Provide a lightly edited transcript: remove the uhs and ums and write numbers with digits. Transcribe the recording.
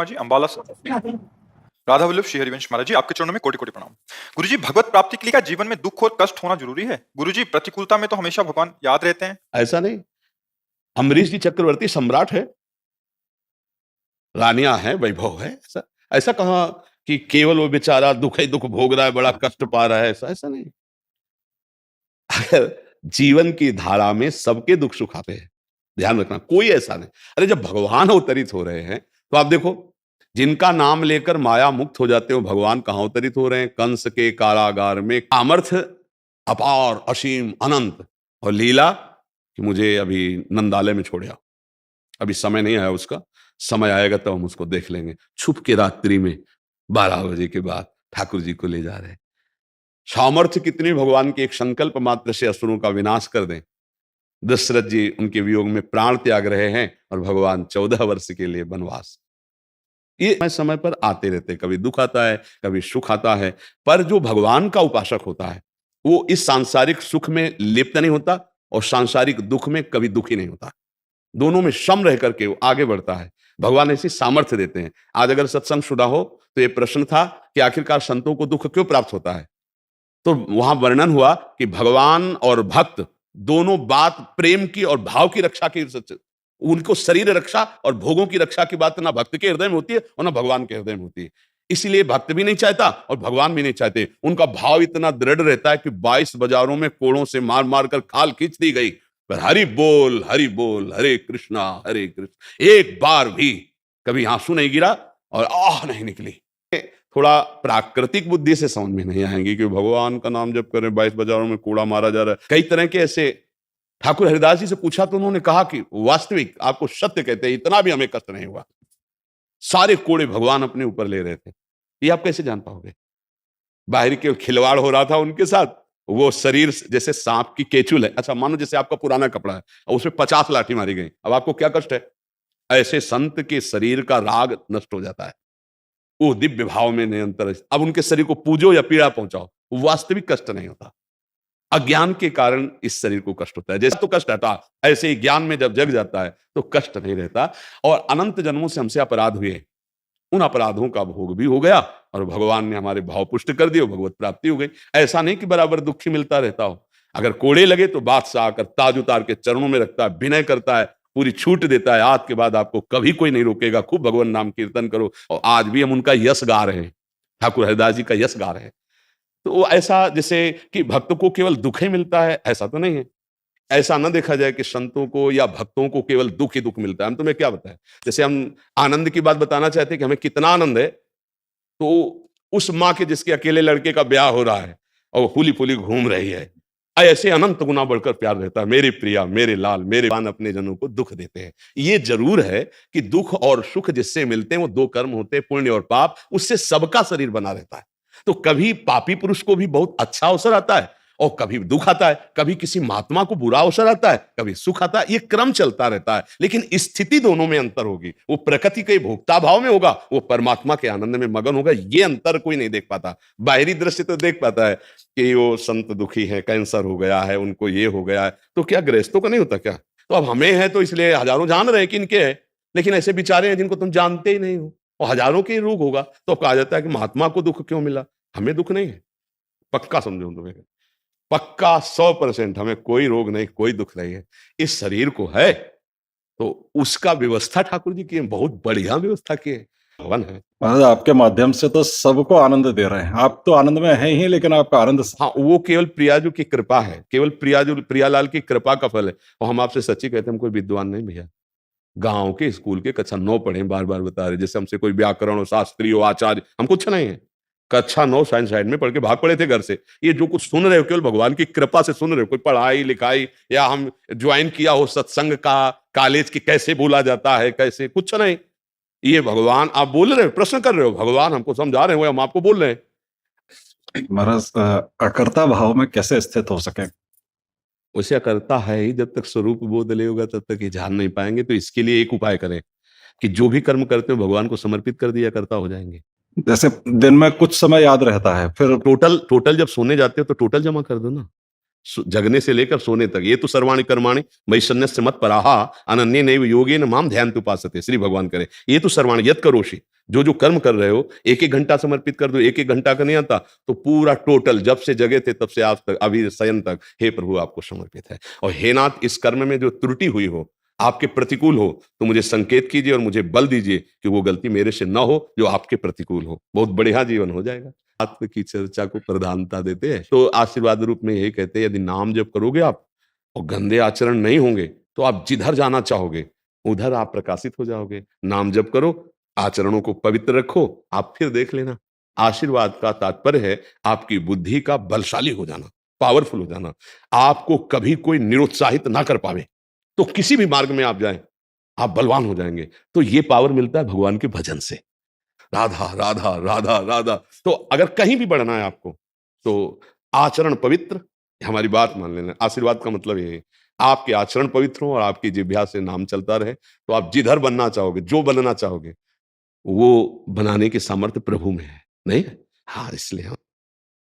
शर्मा जी, अंबाला से। राधा वल्लभ श्री हरिवंश महाराज जी, आपके चरणों में कोटि कोटि प्रणाम। गुरुजी, भगवत प्राप्ति के लिए क्या जीवन में दुख और कष्ट होना जरूरी है? गुरुजी, प्रतिकूलता में तो हमेशा भगवान याद रहते हैं। ऐसा नहीं। अम्बरीश जी चक्रवर्ती सम्राट है, रानियां हैं, वैभव है। ऐसा ऐसा कहा कि केवल वो बेचारा दुख ही दुख भोग रहा है, बड़ा कष्ट पा रहा है, ऐसा ऐसा नहीं। अगर जीवन की धारा में सबके दुख सुख आते हैं, ध्यान रखना, कोई ऐसा नहीं। अरे जब भगवान अवतरित हो रहे हैं तो आप देखो, जिनका नाम लेकर माया मुक्त हो जाते हो, भगवान कहां अवतरित हो रहे हैं? कंस के कारागार में। सामर्थ्य अपार, असीम, अनंत, और लीला कि मुझे अभी नंदालय में छोड़ आओ, अभी समय नहीं आया उसका, समय आएगा तो हम उसको देख लेंगे। छुप के रात्रि में 12 बजे के बाद ठाकुर जी को ले जा रहे हैं। सामर्थ्य कितनी, भगवान के एक संकल्प मात्र से असुरों का विनाश कर दें। दशरथ जी उनके वियोग में प्राण त्याग रहे हैं और भगवान 14 वर्ष के लिए वनवास। ये समय पर आते रहते, कभी दुख आता है, कभी सुख आता है, पर जो भगवान का उपासक होता है वो इस सांसारिक सुख में लिप्त नहीं होता और सांसारिक दुख में कभी दुखी नहीं होता। दोनों में सम रह करके वो आगे बढ़ता है। भगवान ऐसी सामर्थ्य देते हैं। आज अगर सत्संग शुदा हो तो ये प्रश्न था कि आखिरकार संतों को दुख क्यों प्राप्त होता है, तो वहां वर्णन हुआ कि भगवान और भक्त दोनों बात प्रेम की और भाव की रक्षा की, उनको शरीर रक्षा और भोगों की रक्षा की बात ना भक्त के हृदय में होती है और ना भगवान के हृदय में होती है। इसलिए भक्त भी नहीं चाहता और भगवान भी नहीं चाहते। उनका भाव इतना दृढ़ रहता है कि 22 बाजारों में कोड़ों से मार मार कर खाल खींच दी गई, पर हरि बोल हरे कृष्णा हरे कृष्ण, एक बार भी कभी आंसू नहीं गिरा और आह नहीं निकली। थोड़ा प्राकृतिक बुद्धि से समझ में नहीं आएंगी कि भगवान का नाम जप करें, 22 बाजारों में कूड़ा मारा जा रहा है, कई तरह के ऐसे। ठाकुर हरिदास जी से पूछा तो उन्होंने कहा कि वास्तविक आपको सत्य कहते हैं, इतना भी हमें कष्ट नहीं हुआ, सारे कोड़े भगवान अपने ऊपर ले रहे थे। ये आप कैसे जान पाओगे? बाहरी के खिलवाड़ हो रहा था उनके साथ, वो शरीर जैसे सांप की केचुल है। अच्छा मानो जैसे आपका पुराना कपड़ा है और उसमें 50 लाठी मारी गई, अब आपको क्या कष्ट है? ऐसे संत के शरीर का राग नष्ट हो जाता है, वो दिव्य भाव में निरंतर। अब उनके शरीर को पूजो या पीड़ा पहुंचाओ, वास्तविक कष्ट नहीं होता। अज्ञान के कारण इस शरीर को कष्ट होता है। जैसे तो कष्ट हटा, ऐसे ही ज्ञान में जब जग जाता है तो कष्ट नहीं रहता। और अनंत जन्मों से हमसे अपराध हुए, उन अपराधों का भोग भी हो गया और भगवान ने हमारे भाव पुष्ट कर दिए, भगवत प्राप्ति हो गई। ऐसा नहीं कि बराबर दुखी मिलता रहता हो। अगर कोड़े लगे तो बादशाह आकर ताज उतार के चरणों में रखता है, विनय करता है, पूरी छूट देता है। आज के बाद आपको कभी कोई नहीं रोकेगा, खूब भगवान नाम कीर्तन करो। और आज भी हम उनका यश गा रहे हैं, ठाकुर हरिदास जी का यश गा रहे हैं। तो ऐसा जैसे कि भक्त को केवल दुख ही मिलता है, ऐसा तो नहीं है। ऐसा ना देखा जाए कि संतों को या भक्तों को केवल दुख ही दुख मिलता है। हम तुम्हें क्या बताएं, जैसे हम आनंद की बात बताना चाहते हैं कि हमें कितना आनंद है, तो उस माँ के जिसके अकेले लड़के का ब्याह हो रहा है और वो फूली फूली घूम रही है, ऐसे अनंत गुना बढ़कर प्यार रहता है। मेरे प्रिया, मेरे लाल, मेरे पान अपने जनों को दुख देते हैं। ये जरूर है कि दुख और सुख जिससे मिलते हैं वो दो कर्म होते हैं, पुण्य और पाप, उससे सबका शरीर बना रहता है। तो कभी पापी पुरुष को भी बहुत अच्छा अवसर आता है और कभी दुख आता है, कभी किसी महात्मा को बुरा अवसर आता है, कभी सुख आता है। ये क्रम चलता रहता है, लेकिन स्थिति दोनों में अंतर होगी। वो प्रकृति के भोक्ता भाव में होगा, वो परमात्मा के आनंद में मगन होगा। ये अंतर कोई नहीं देख पाता। बाहरी दृश्य तो देख पाता है कि वो संत दुखी है, कैंसर हो गया है, उनको ये हो गया है, तो क्या गृहस्थों का नहीं होता क्या? तो अब हमें है तो इसलिए हजारों जान रहे हैं कि इनके है, लेकिन ऐसे बेचारे हैं जिनको तुम जानते ही नहीं हो और हजारों के रोग होगा, तो कहा जाता है कि महात्मा को दुख क्यों मिला? हमें दुख नहीं है, पक्का समझो तुम्हें, पक्का 100% हमें कोई रोग नहीं, कोई दुख नहीं है। इस शरीर को है तो उसका व्यवस्था ठाकुर जी की है, बहुत बढ़िया व्यवस्था की है, भवन है। महाराज आपके माध्यम से तो सबको आनंद दे रहे हैं। आप तो आनंद में हैं ही, लेकिन आपका आनंद, हाँ, वो केवल प्रियाजू की कृपा है, केवल प्रियालाल की कृपा का फल है। और हम आपसे सच्ची कहते हैं, हम कोई विद्वान नहीं भैया, गांव के स्कूल के कक्षा 9 पढ़े, बार बार बता रहे। जैसे हमसे कोई व्याकरण और शास्त्री हो, आचार्य, हम कुछ नहीं है। कक्षा 9 साइंस साइड में पढ़ के भाग पड़े थे घर से। ये जो कुछ सुन रहे हो केवल भगवान की कृपा से सुन रहे हो। कोई पढ़ाई लिखाई या हम ज्वाइन किया हो सत्संग का, कॉलेज की कैसे बोला जाता है, कैसे, कुछ नहीं। ये भगवान आप बोल रहे हो, प्रश्न कर रहे हो, भगवान हमको समझा रहे हो, हम आपको बोल रहे हैं। महाराज अकर्ता भाव में कैसे स्थित हो सके? उसे अकर्ता है ही, जब तक स्वरूप बोध ले होगा तब तक ये जान नहीं पाएंगे। तो इसके लिए एक उपाय करें कि जो भी कर्म करते हो भगवान को समर्पित कर दिया, करता हो जाएंगे। जैसे दिन में कुछ समय याद रहता है, फिर टोटल जब सोने जाते हो तो टोटल जमा कर दो ना, जगने से लेकर सोने तक। ये तो सर्वाणि कर्माणि मयि सन्न्यस्य मत्पराः अनन्येनैव योगेन माम ध्यायन्ति उपासते, श्री भगवान करे। ये तो सर्वाणि यत् करोषि, जो जो कर्म कर रहे हो, एक एक घंटा समर्पित कर दो। एक एक घंटा का नहीं आता तो पूरा टोटल, जब से जगे थे तब से आज तक, अभी शयन तक, हे प्रभु आपको समर्पित है। और हे नाथ, इस कर्म में जो त्रुटि हुई हो, आपके प्रतिकूल हो, तो मुझे संकेत कीजिए और मुझे बल दीजिए कि वो गलती मेरे से न हो जो आपके प्रतिकूल हो। बहुत बढ़िया जीवन हो जाएगा। आत्म की चर्चा को प्रधानता देते हैं तो आशीर्वाद रूप में यही कहते हैं, यदि नाम जप करोगे आप और गंदे आचरण नहीं होंगे तो आप जिधर जाना चाहोगे उधर आप प्रकाशित हो जाओगे। नाम जप करो, आचरणों को पवित्र रखो, आप फिर देख लेना। आशीर्वाद का तात्पर्य है आपकी बुद्धि का बलशाली हो जाना, पावरफुल हो जाना। आपको कभी कोई निरुत्साहित ना कर पावे, तो किसी भी मार्ग में आप जाएं, आप बलवान हो जाएंगे। तो ये पावर मिलता है भगवान के भजन से। राधा राधा राधा राधा। तो अगर कहीं भी बढ़ना है आपको तो आचरण पवित्र, हमारी बात मान लेना। आशीर्वाद का मतलब ये है, आपके आचरण पवित्र हो और आपकी जिह्वा से नाम चलता रहे, तो आप जिधर बनना चाहोगे, जो बनना चाहोगे, वो बनाने की सामर्थ्य प्रभु में है, नहीं है? हाँ, इसलिए हम